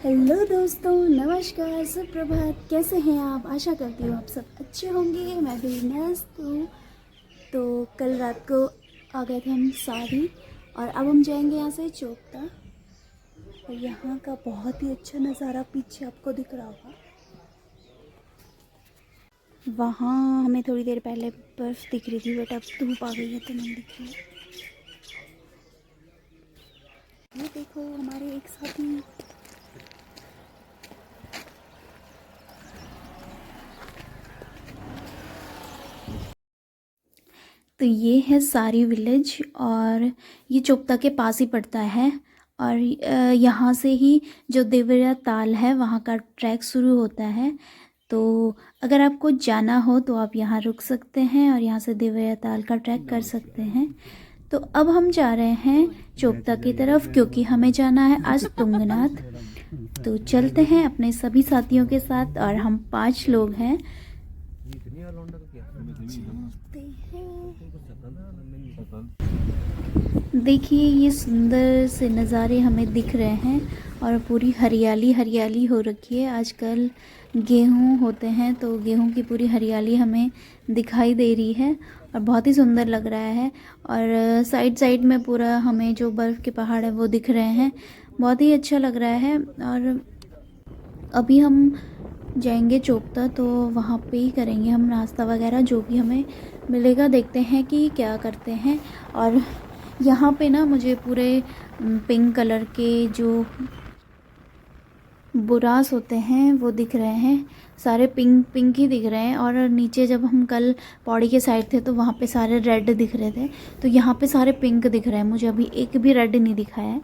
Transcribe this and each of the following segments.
Hello दोस्तों, नमस्कार, सुप्रभात। कैसे हैं आप? आशा करती हूँ आप सब अच्छे होंगे। मैं भी मस्त हूँ। तो कल रात को आ गए थे हम सारी, और अब हम जाएंगे यहाँ से चोपता। और यहाँ का बहुत ही अच्छा नज़ारा पीछे आपको दिख रहा होगा। वहाँ हमें थोड़ी देर पहले बर्फ़ दिख रही थी, बट अब धूप आ गई है तो नहीं दिख रही। ये देखो हमारे एक साथी। तो ये है सारी विलेज, और ये चोपता के पास ही पड़ता है। और यहाँ से ही जो देवरिया ताल है वहाँ का ट्रैक शुरू होता है। तो अगर आपको जाना हो तो आप यहाँ रुक सकते हैं और यहाँ से देवरिया ताल का ट्रैक कर सकते हैं। तो अब हम जा रहे हैं चोपता की तरफ, क्योंकि हमें जाना है आज तुंगनाथ। तो चलते हैं अपने सभी साथियों के साथ, और हम 5 लोग हैं। देखिए ये सुंदर से नज़ारे हमें दिख रहे हैं, और पूरी हरियाली हरियाली हो रखी है। आजकल गेहूं होते हैं तो गेहूं की पूरी हरियाली हमें दिखाई दे रही है, और बहुत ही सुंदर लग रहा है। और साइड साइड में पूरा हमें जो बर्फ़ के पहाड़ है वो दिख रहे हैं। बहुत ही अच्छा लग रहा है। और अभी हम जाएंगे चोपता, तो वहाँ पे ही करेंगे हम नाश्ता वगैरह, जो भी हमें मिलेगा। देखते हैं कि क्या करते हैं। और यहाँ पे ना मुझे पूरे पिंक कलर के जो बुरास होते हैं वो दिख रहे हैं। सारे पिंक पिंक ही दिख रहे हैं। और नीचे जब हम कल पौड़ी के साइड थे तो वहाँ पे सारे रेड दिख रहे थे, तो यहाँ पे सारे पिंक दिख रहे हैं। मुझे अभी एक भी रेड नहीं दिखा है।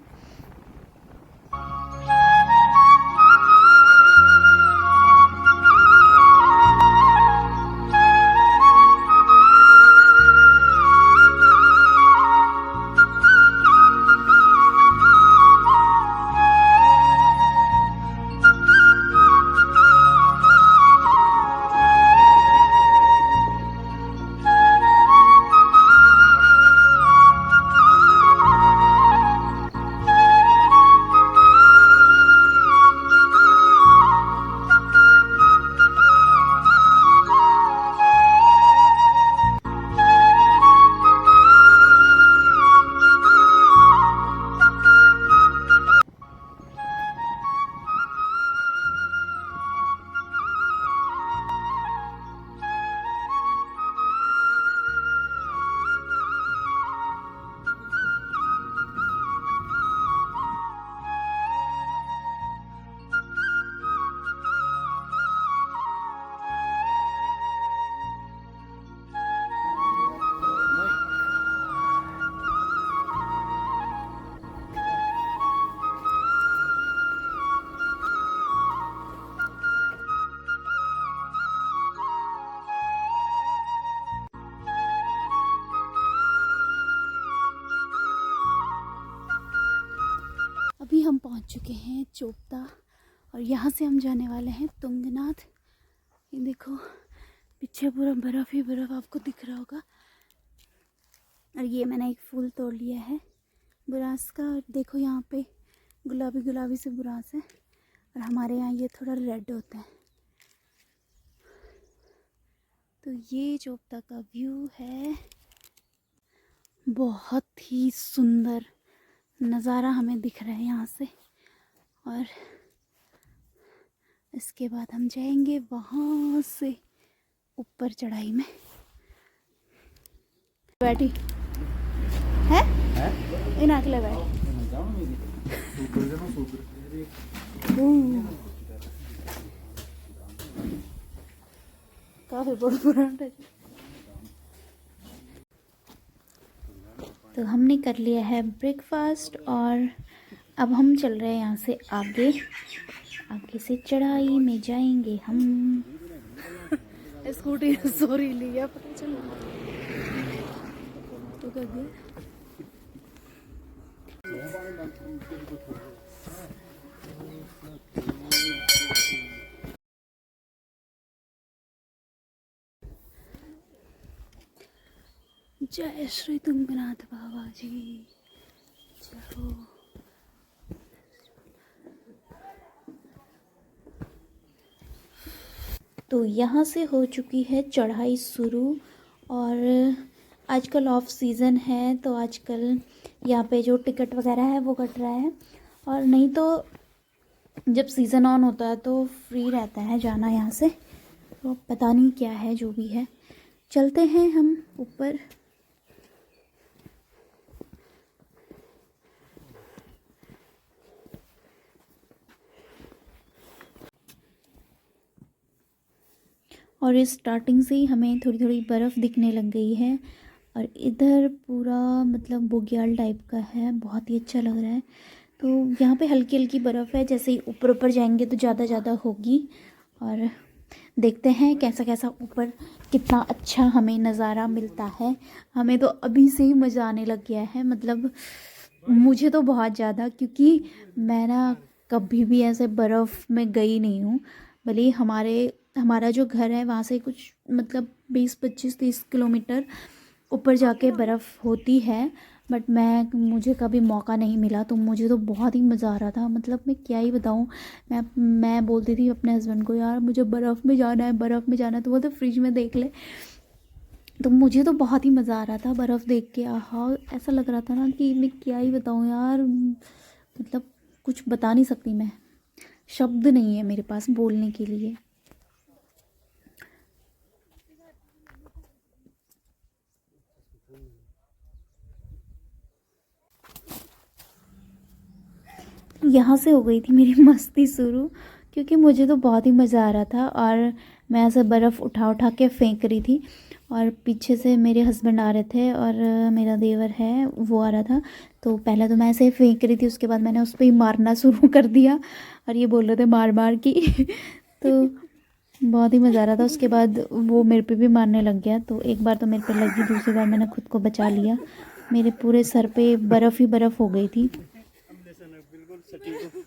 अभी हम पहुंच चुके हैं चोपता, और यहाँ से हम जाने वाले हैं तुंगनाथ। ये देखो पीछे पूरा बर्फ़ ही बर्फ़ आपको दिख रहा होगा। और ये मैंने एक फूल तोड़ लिया है बुरास का। और देखो यहाँ पे गुलाबी गुलाबी से बुरास है, और हमारे यहाँ ये थोड़ा रेड होता है। तो ये चोपता का व्यू है। बहुत ही सुंदर नज़ारा हमें दिख रहा है यहाँ से। और इसके बाद हम जाएंगे वहाँ से ऊपर चढ़ाई में। बैठी है इन अगले बैठ। काफी बड़ा। तो हमने कर लिया है ब्रेकफास्ट, और अब हम चल रहे हैं यहाँ से आगे। आगे से चढ़ाई में जाएंगे हम। स्कूटी सॉरी लिया पता चला तो कर दिया। जय श्री तुंगनाथ बाबा जी, जय हो। तो यहाँ से हो चुकी है चढ़ाई शुरू। और आजकल ऑफ सीज़न है तो आजकल यहाँ पे जो टिकट वगैरह है वो कट रहा है, और नहीं तो जब सीज़न ऑन होता है तो फ्री रहता है जाना यहाँ से। तो पता नहीं क्या है, जो भी है चलते हैं हम ऊपर। और इस स्टार्टिंग से ही हमें थोड़ी थोड़ी बर्फ़ दिखने लग गई है, और इधर पूरा मतलब बुग्याल टाइप का है, बहुत ही अच्छा लग रहा है। तो यहाँ पे हल्की हल्की बर्फ़ है, जैसे ही ऊपर ऊपर जाएंगे तो ज़्यादा ज़्यादा होगी। और देखते हैं कैसा कैसा ऊपर कितना अच्छा हमें नज़ारा मिलता है। हमें तो अभी से ही मज़ा आने लग गया है, मतलब मुझे तो बहुत ज़्यादा, क्योंकि मैं ना कभी भी ऐसे बर्फ़ में गई नहीं हूँ। भले ही हमारा जो घर है वहाँ से कुछ मतलब 20-25-30 किलोमीटर ऊपर जाके बर्फ़ होती है, बट मुझे कभी मौका नहीं मिला। तो मुझे तो बहुत ही मज़ा आ रहा था, मतलब मैं क्या ही बताऊँ। मैं बोलती थी अपने हस्बैंड को, यार मुझे बर्फ़ में जाना है, बर्फ़ में जाना है, तो वो तो फ्रिज में देख ले। तो मुझे तो बहुत ही मज़ा आ रहा था बर्फ़ देख के। आहा, ऐसा लग रहा था ना कि मैं क्या ही बताऊँ यार, मतलब कुछ बता नहीं सकती मैं, शब्द नहीं है मेरे पास बोलने के लिए। यहाँ से हो गई थी मेरी मस्ती शुरू, क्योंकि मुझे तो बहुत ही मज़ा आ रहा था, और मैं ऐसे बर्फ़ उठा उठा के फेंक रही थी, और पीछे से मेरे हस्बैंड आ रहे थे, और मेरा देवर है वो आ रहा था। तो पहले तो मैं ऐसे फेंक रही थी, उसके बाद मैंने उस पर ही मारना शुरू कर दिया, और ये बोल रहे थे मार मार की तो बहुत ही मज़ा आ रहा था। उसके बाद वो मेरे पे भी मारने लग गया, तो एक बार तो मेरे पे लगी, दूसरी बार मैंने खुद को बचा लिया। मेरे पूरे सर पे बर्फ़ ही बर्फ़ हो गई थी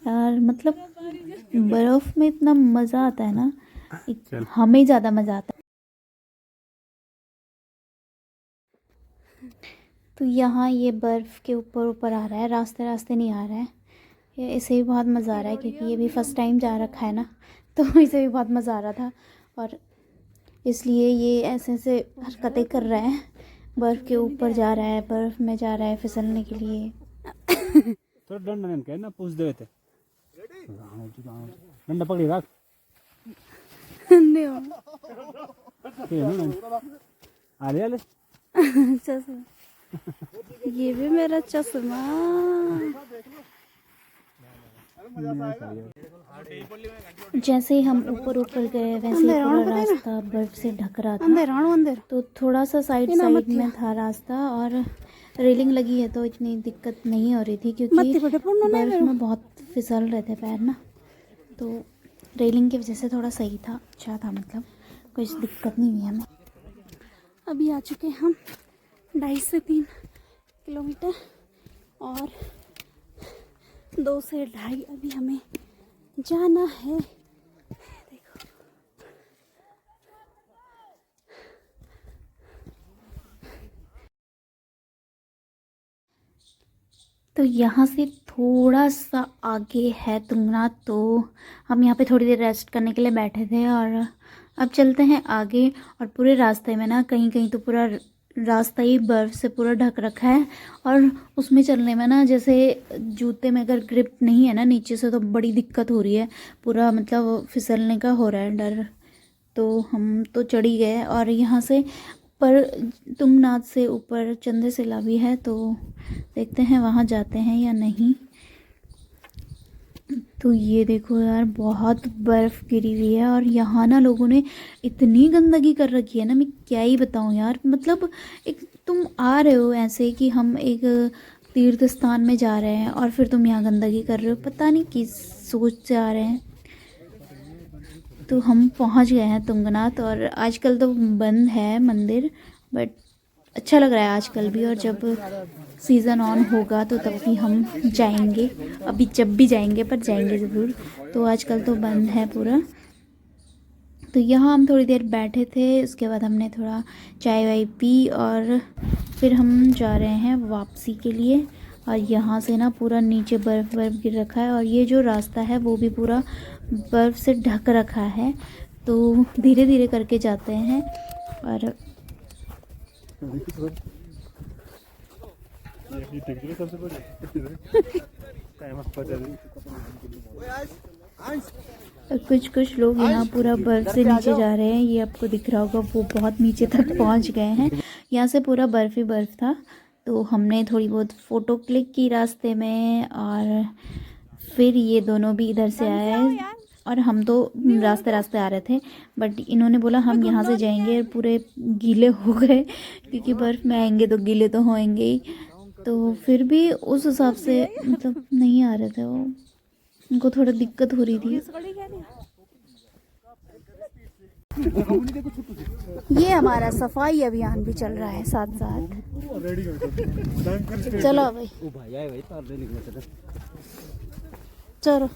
यार। मतलब बर्फ़ में इतना मज़ा आता है ना, हमें ज़्यादा मज़ा आता है। तो यहाँ ये बर्फ़ के ऊपर ऊपर आ रहा है, रास्ते रास्ते नहीं आ रहा है। ये इसे भी बहुत मज़ा आ रहा है, क्योंकि ये भी फ़र्स्ट टाइम जा रखा है ना, तो इसे भी बहुत मज़ा आ रहा था, और इसलिए ये ऐसे ऐसे हरकतें कर रहा है। बर्फ़ के ऊपर जा रहा है, बर्फ़ में जा रहा है फिसलने के लिए। तो डंडा नहीं कहना पूछ दे थे डंडा पकड़ी रख अरे अरे चश्मा, ये भी मेरा चश्मा। जैसे ही हम ऊपर ऊपर गए वैसे ही पूरा रास्ता बर्फ से ढक रहा था, तो थोड़ा सा साइड में था रास्ता, और रेलिंग लगी है तो इतनी दिक्कत नहीं हो रही थी, क्योंकि बर्फ में बहुत फिसल रहे थे पैर ना, तो रेलिंग की वजह से थोड़ा सही था, अच्छा था, मतलब कुछ दिक्कत नहीं हुई हमें। अभी आ चुके हम 2.5 से 3 किलोमीटर, और 2 से 2.5 अभी हमें जाना है। देखो तो यहाँ से थोड़ा सा आगे है तुंगनाथ, तो हम यहाँ पे थोड़ी देर रेस्ट करने के लिए बैठे थे, और अब चलते हैं आगे। और पूरे रास्ते में ना कहीं कहीं तो पूरा रास्ता ही बर्फ़ से पूरा ढक रखा है, और उसमें चलने में ना जैसे जूते में अगर ग्रिप नहीं है ना नीचे से, तो बड़ी दिक्कत हो रही है, पूरा मतलब फिसलने का हो रहा है डर। तो हम तो चढ़ ही गए, और यहाँ से पर तुंगनाथ से ऊपर चंद्रशिला भी है, तो देखते हैं वहाँ जाते हैं या नहीं। तो ये देखो यार, बहुत बर्फ़ गिरी हुई है, और यहाँ ना लोगों ने इतनी गंदगी कर रखी है ना, मैं क्या ही बताऊँ यार। मतलब एक तुम आ रहे हो ऐसे कि हम एक तीर्थ स्थान में जा रहे हैं, और फिर तुम यहाँ गंदगी कर रहे हो, पता नहीं किस सोच से आ रहे हैं। तो हम पहुँच गए हैं तुंगनाथ, और आजकल तो बंद है मंदिर, बट अच्छा लग रहा है आजकल भी, और जब सीज़न ऑन होगा तो तब भी हम जाएंगे। अभी जब भी जाएंगे पर जाएंगे ज़रूर, तो आजकल तो बंद है पूरा। तो यहाँ हम थोड़ी देर बैठे थे, उसके बाद हमने थोड़ा चाय वाय पी, और फिर हम जा रहे हैं वापसी के लिए। और यहाँ से ना पूरा नीचे बर्फ़ गिर रखा है, और ये जो रास्ता है वो भी पूरा बर्फ़ से ढक रखा है। तो धीरे धीरे करके जाते हैं। और कुछ कुछ लोग यहाँ पूरा बर्फ़ से नीचे जा रहे हैं। ये आपको दिख रहा होगा, वो बहुत नीचे तक पहुँच गए हैं। यहाँ से पूरा बर्फ़ ही बर्फ़ था। तो हमने थोड़ी बहुत फ़ोटो क्लिक की रास्ते में, और फिर ये दोनों भी इधर से आए, और हम तो रास्ते रास्ते आ रहे थे, बट इन्होंने बोला हम यहाँ से जाएंगे, और पूरे गीले हो गए क्योंकि बर्फ़ में आएंगे तो गीले तो होएंगे ही। तो फिर भी उस हिसाब से मतलब नहीं आ रहे थे वो, उनको थोड़ा दिक्कत हो रही थी। ये हमारा सफाई अभियान भी चल रहा है साथ साथ। चलो भाई, चलो।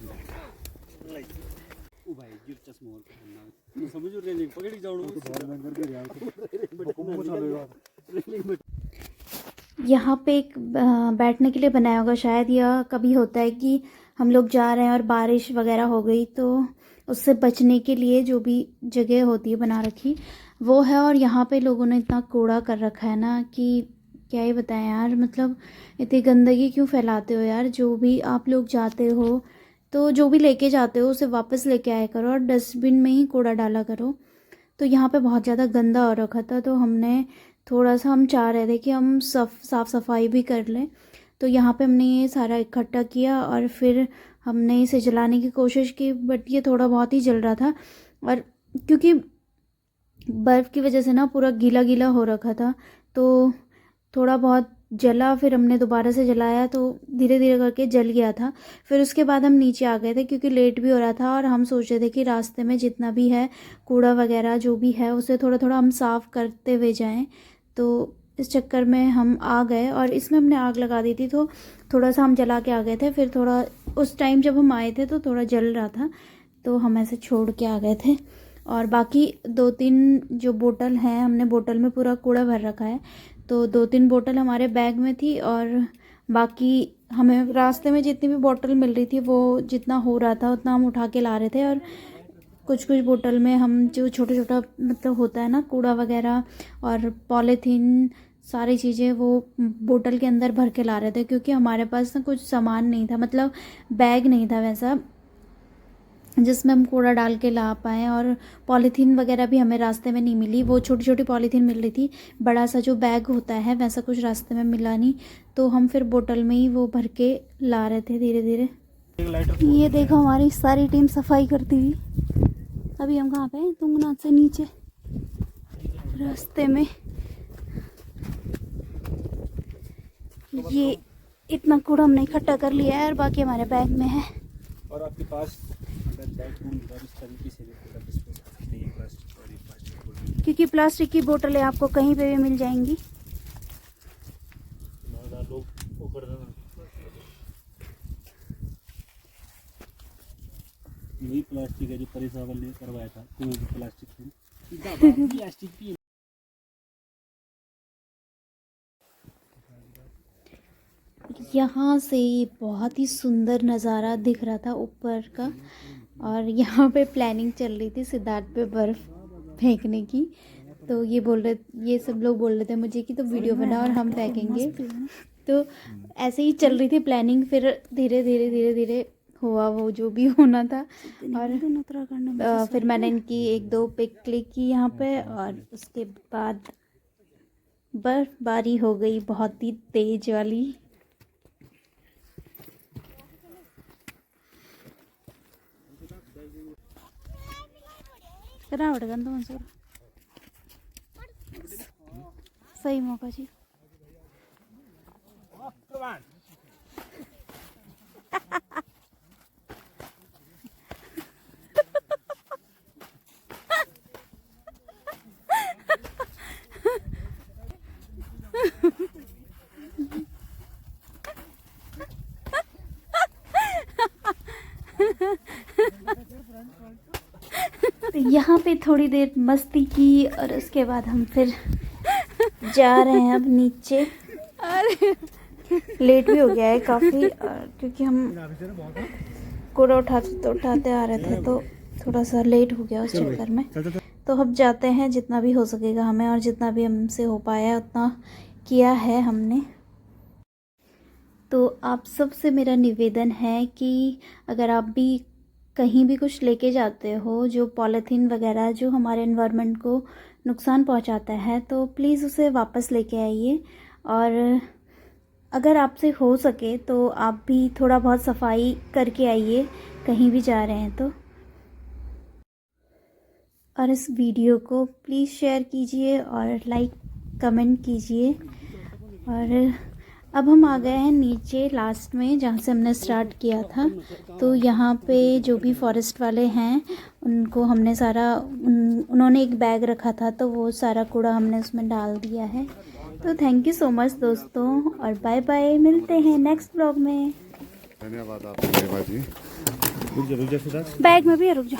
यहाँ पे एक बैठने के लिए बनाया होगा शायद, या कभी होता है कि हम लोग जा रहे हैं और बारिश वगैरह हो गई तो उससे बचने के लिए जो भी जगह होती है बना रखी वो है। और यहाँ पे लोगों ने इतना कूड़ा कर रखा है ना कि क्या ही बताएं यार, मतलब इतनी गंदगी क्यों फैलाते हो यार। जो भी आप लोग जाते हो तो जो भी लेके जाते हो उसे वापस लेके आया करो, और डस्टबिन में ही कूड़ा डाला करो। तो यहाँ पे बहुत ज़्यादा गंदा हो रखा था, तो हमने थोड़ा सा, हम चाह रहे थे कि हम साफ़ सफाई भी कर लें। तो यहाँ पे हमने ये सारा इकट्ठा किया और फिर हमने इसे जलाने की कोशिश की, बट ये थोड़ा बहुत ही जल रहा था। और क्योंकि बर्फ़ की वजह से ना पूरा गीला गीला हो रखा था, तो थोड़ा बहुत जला। फिर हमने दोबारा से जलाया तो धीरे धीरे करके जल गया था। फिर उसके बाद हम नीचे आ गए थे क्योंकि लेट भी हो रहा था, और हम सोच रहे थे कि रास्ते में जितना भी है कूड़ा वगैरह जो भी है उसे थोड़ा थोड़ा हम साफ़ करते हुए जाएं। तो इस चक्कर में हम आ गए, और इसमें हमने आग लगा दी थी, तो थोड़ा सा हम जला के आ गए थे। फिर थोड़ा उस टाइम जब हम आए थे तो थोड़ा जल रहा था, तो हम ऐसे छोड़ के आ गए थे। और बाकी 2-3 जो बोतल हैं, हमने बोतल में पूरा कूड़ा भर रखा है, तो 2-3 बोतल हमारे बैग में थी, और बाकी हमें रास्ते में जितनी भी बोतल मिल रही थी वो जितना हो रहा था उतना हम उठा के ला रहे थे। और कुछ कुछ बोतल में हम जो छोटा छोटा मतलब होता है ना कूड़ा वगैरह और पॉलीथीन सारी चीज़ें वो बोतल के अंदर भर के ला रहे थे, क्योंकि हमारे पास ना कुछ सामान नहीं था, मतलब बैग नहीं था वैसा जिसमें हम कूड़ा डाल के ला पाएँ। और पॉलीथीन वगैरह भी हमें रास्ते में नहीं मिली, वो छोटी छोटी पॉलीथीन मिल रही थी, बड़ा सा जो बैग होता है वैसा कुछ रास्ते में मिला नहीं। तो हम फिर बोतल में ही वो भर के ला रहे थे धीरे धीरे। ये देखो हमारी सारी टीम सफाई करती हुई। अभी हम कहाँ पे हैं? तुंगनाथ से नीचे रास्ते में। ये इतना कूड़ा हमने इकट्ठा कर लिया है और बाकी हमारे बैग में है। और आपके पास अगर बैग इस तरीके से प्लास्टिक, क्योंकि प्लास्टिक की बोतलें आपको कहीं पे भी मिल जाएंगी। यही प्लास्टिक है जो परिसावल ने करवाया था, प्लास्टिक की। यहाँ से बहुत ही सुंदर नज़ारा दिख रहा था ऊपर का, और यहाँ पे प्लानिंग चल रही थी सिद्धार्थ पे बर्फ़ फेंकने की। तो ये सब लोग बोल रहे थे मुझे कि तो वीडियो बना और हम फेंकेंगे। तो ऐसे ही चल रही थी प्लानिंग, फिर धीरे धीरे धीरे धीरे हुआ वो जो भी होना था। और फिर मैंने इनकी 1-2 पिक क्लिक की यहाँ पे, और उसके बाद बर्फबारी हो गई बहुत ही तेज वाली। सही मौका जी। तो यहाँ पे थोड़ी देर मस्ती की, और उसके बाद हम फिर जा रहे हैं अब नीचे। लेट भी हो गया है काफ़ी, और क्योंकि हम कूड़ा उठाते आ रहे थे तो थोड़ा सा लेट हो गया उस चक्कर में। तो अब जाते हैं, जितना भी हो सकेगा हमें और जितना भी हमसे हो पाया उतना किया है हमने। तो आप सबसे मेरा निवेदन है कि अगर आप भी कहीं भी कुछ लेके जाते हो जो पॉलीथीन वगैरह जो हमारे एनवायरनमेंट को नुकसान पहुंचाता है, तो प्लीज़ उसे वापस लेके आइए। और अगर आपसे हो सके तो आप भी थोड़ा बहुत सफाई करके आइए कहीं भी जा रहे हैं तो। और इस वीडियो को प्लीज़ शेयर कीजिए और लाइक कमेंट कीजिए। और अब हम आ गए हैं नीचे लास्ट में जहाँ से हमने स्टार्ट किया था। तो यहाँ पे जो भी फॉरेस्ट वाले हैं उनको हमने सारा उन्होंने एक बैग रखा था तो वो सारा कूड़ा हमने उसमें डाल दिया है। तो थैंक यू सो मच दोस्तों, और बाय बाय, मिलते हैं नेक्स्ट ब्लॉग में। धन्यवाद आपको रेवा जी। रुक जा सिद्धार्थ। बैग में भी है, रुक जा।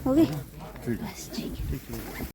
हो गई? ठीक बस ठीक है।